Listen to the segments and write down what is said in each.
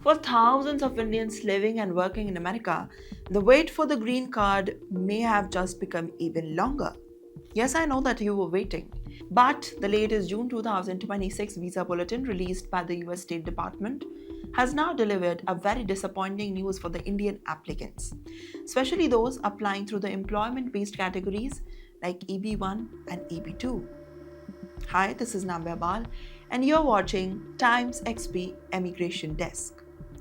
For thousands of Indians living and working in America, the wait for the green card may have just become even longer. Yes, I know that you were waiting. But the latest June 2026 Visa Bulletin released by the US State Department has now delivered a very disappointing news for the Indian applicants, especially those applying through the employment based categories like EB1 and EB2. Hi, this is Nambya Bal, and you're watching TimesXP Immigration Desk.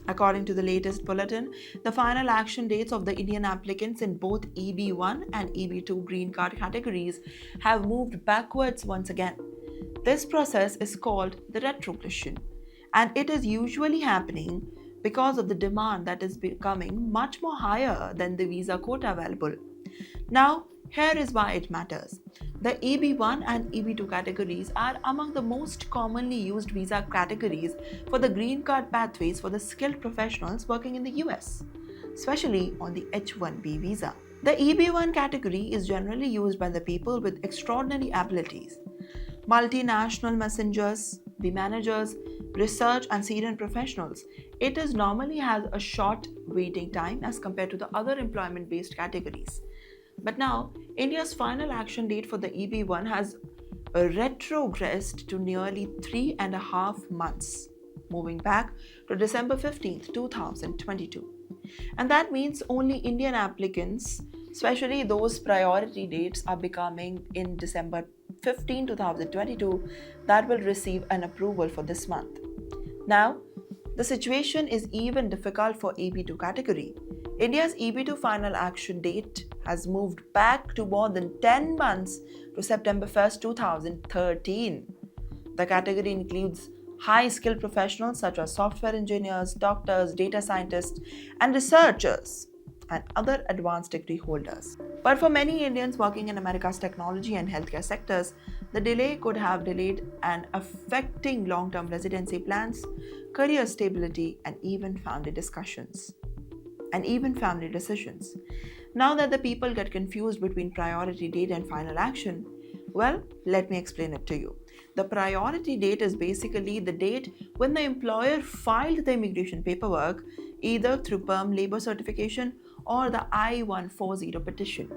According to the latest bulletin, the final action dates of the Indian applicants in both EB1 and EB2 green card categories have moved backwards once again. This process is called the retrogression, and it is usually happening because of the demand that is becoming much more higher than the visa quota available. Now, here is why it matters. The EB1 and EB2 categories are among the most commonly used visa categories for the green card pathways for the skilled professionals working in the US, especially on the H-1B visa. The EB1 category is generally used by the people with extraordinary abilities, multinational messengers, the managers, research and senior professionals. It is normally has a short waiting time as compared to the other employment based categories. But now, India's final action date for the EB1 has retrogressed to nearly 3.5 months, moving back to December 15th, 2022. And that means only Indian applicants, especially those priority dates, are becoming in December 15, 2022, that will receive an approval for this month. Now, the situation is even difficult for EB2 category. India's EB2 final action date has moved back to more than 10 months to September 1st, 2013. The category includes high skilled professionals such as software engineers, doctors, data scientists, and researchers, and other advanced degree holders. But for many Indians working in America's technology and healthcare sectors, the delay could have delayed and affecting long-term residency plans, career stability, and even family decisions. Now that the people get confused between priority date and final action, well, let me explain it to you. The priority date is basically the date when the employer filed the immigration paperwork either through perm labor certification or the I-140 petition.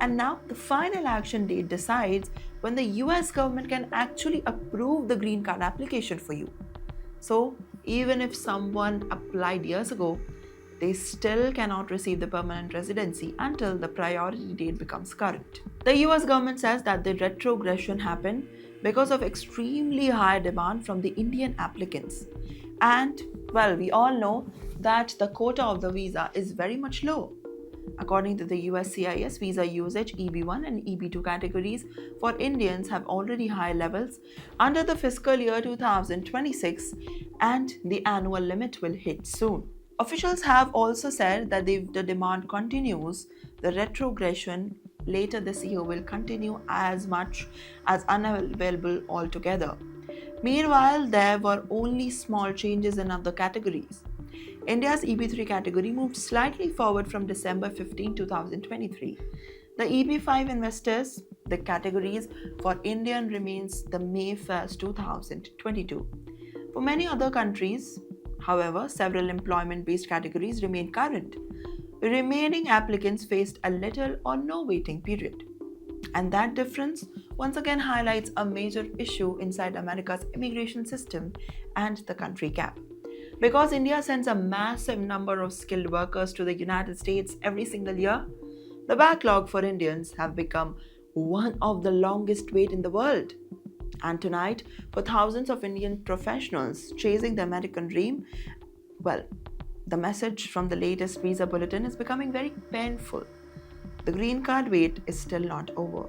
And now the final action date decides when the US government can actually approve the green card application for you. So, even if someone applied years ago, they still cannot receive the permanent residency until the priority date becomes current. The US government says that the retrogression happened because of extremely high demand from the Indian applicants. And, well, we all know that the quota of the visa is very much low. According to the USCIS, visa usage EB1 and EB2 categories for Indians have already high levels under the fiscal year 2026, and the annual limit will hit soon. Officials have also said that if the demand continues, the retrogression later this year will continue as much as unavailable altogether. Meanwhile, there were only small changes in other categories. India's EB3 category moved slightly forward from December 15, 2023. The EB5 investors, the categories for Indian remains the May 1st, 2022. For many other countries, however, several employment-based categories remain current. Remaining applicants faced a little or no waiting period. And that difference once again highlights a major issue inside America's immigration system and the country gap. Because India sends a massive number of skilled workers to the United States every single year, the backlog for Indians have become one of the longest wait in the world. And tonight, for thousands of Indian professionals chasing the American dream, well, the message from the latest Visa Bulletin is becoming very painful. The green card wait is still not over.